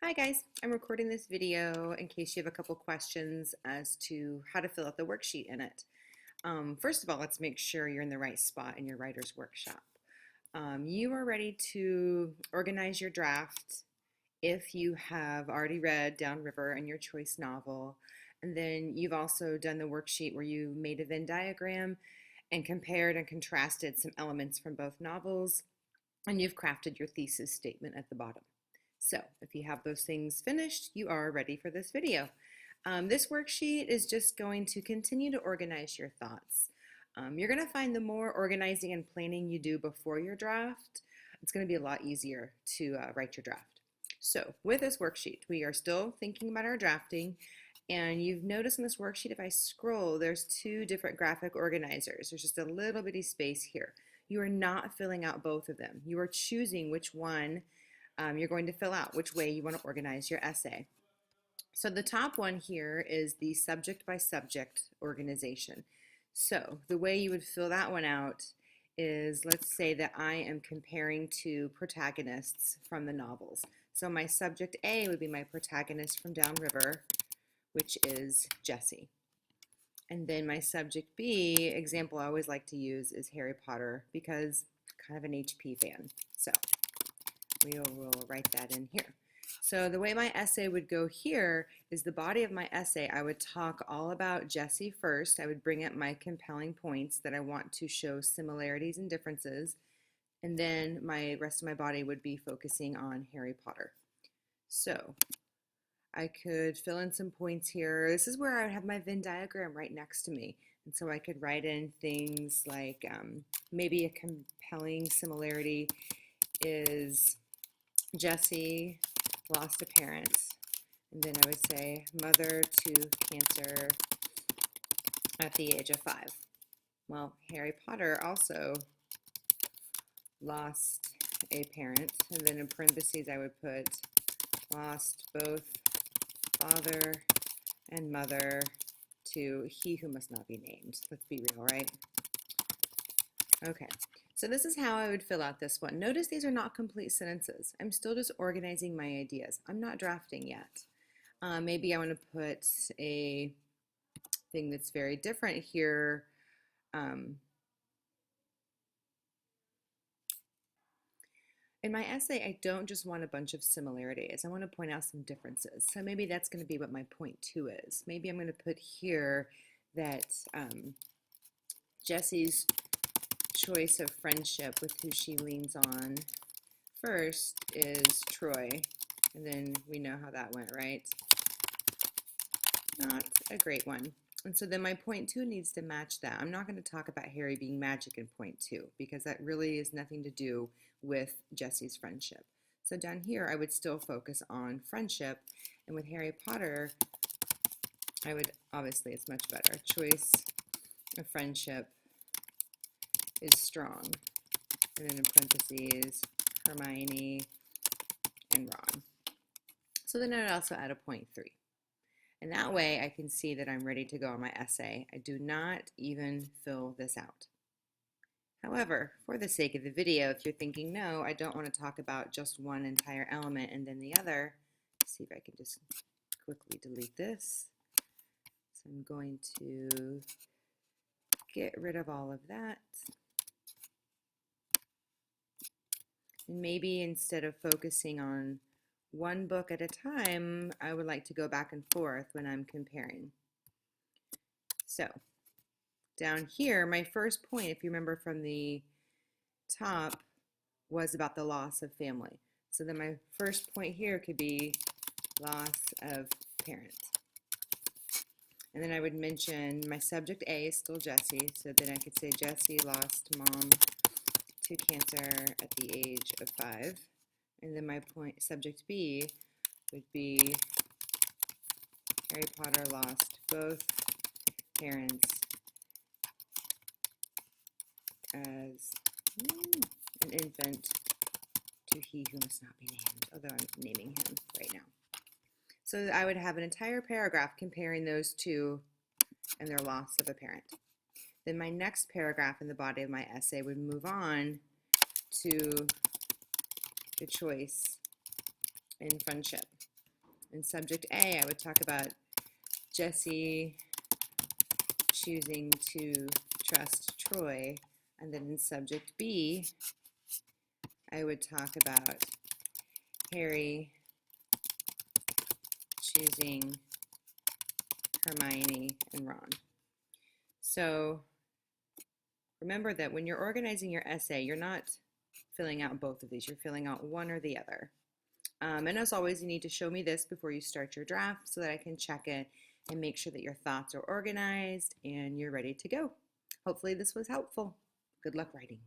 Hi guys, I'm recording this video in case you have a couple questions as to how to fill out the worksheet in it. First of all, let's make sure you're in the right spot in your writer's workshop. You are ready to organize your draft if you have already read Downriver and your choice novel, and then you've also done the worksheet where you made a Venn diagram and compared and contrasted some elements from both novels, and you've crafted your thesis statement at the bottom. So if you have those things finished, you are ready for this video. This worksheet is just going to continue to organize your thoughts. You're going to find the more organizing and planning you do before your draft, it's going to be a lot easier to write your draft. So with this worksheet, we are still thinking about our drafting, and you've noticed in this worksheet, if I scroll, there's two different graphic organizers. There's just a little bitty space here. You are not filling out both of them. You are choosing which one you're going to fill out, which way you want to organize your essay. So the top one here is the subject by subject organization. So the way you would fill that one out is, let's say that I am comparing two protagonists from the novels. So my subject A would be my protagonist from Downriver, which is Jessie. And then my subject B, example I always like to use is Harry Potter because I'm kind of an HP fan. So we'll write that in here. So the way my essay would go here is the body of my essay, I would talk all about Jessie first. I would bring up my compelling points that I want to show similarities and differences. And then my rest of my body would be focusing on Harry Potter. So I could fill in some points here. This is where I would have my Venn diagram right next to me. And so I could write in things like maybe a compelling similarity is Jessie lost a parent, and then I would say mother to cancer at the age of 5. Well, Harry Potter also lost a parent, and then in parentheses I would put lost both father and mother to he who must not be named. Let's be real, right? Okay. So this is how I would fill out this one. Notice these are not complete sentences. I'm still just organizing my ideas. I'm not drafting yet. Maybe I want to put a thing that's very different here. In my essay, I don't just want a bunch of similarities. I want to point out some differences. So maybe that's going to be what my point 2 is. Maybe I'm going to put here that Jessie's choice of friendship with who she leans on first is Troy, and then we know how that went, right? Not a great one. And so then my point 2 needs to match that. I'm not going to talk about Harry being magic in point 2 because that really has nothing to do with Jessie's friendship. So down here I would still focus on friendship, and with Harry Potter I would, obviously it's much better, choice of friendship is strong, and then in parentheses Hermione and Ron. So then I would also add a point 3, and that way I can see that I'm ready to go on my essay. I do not even fill this out. However, for the sake of the video, if you're thinking, no, I don't want to talk about just one entire element and then the other, let's see if I can just quickly delete this. So I'm going to get rid of all of that. And maybe instead of focusing on one book at a time, I would like to go back and forth when I'm comparing. So down here, my first point, if you remember from the top, was about the loss of family. So then my first point here could be loss of parent. And then I would mention my subject A is still Jessie, so then I could say Jessie lost mom to cancer at the age of 5. And then my point subject B would be Harry Potter lost both parents as an infant to he who must not be named, although I'm naming him right now. So I would have an entire paragraph comparing those two and their loss of a parent. Then my next paragraph in the body of my essay would move on to the choice in friendship. In subject A, I would talk about Jesse choosing to trust Troy. And then in subject B, I would talk about Harry choosing Hermione and Ron. So remember that when you're organizing your essay, you're not filling out both of these. You're filling out one or the other. And as always, you need to show me this before you start your draft so that I can check it and make sure that your thoughts are organized and you're ready to go. Hopefully this was helpful. Good luck writing.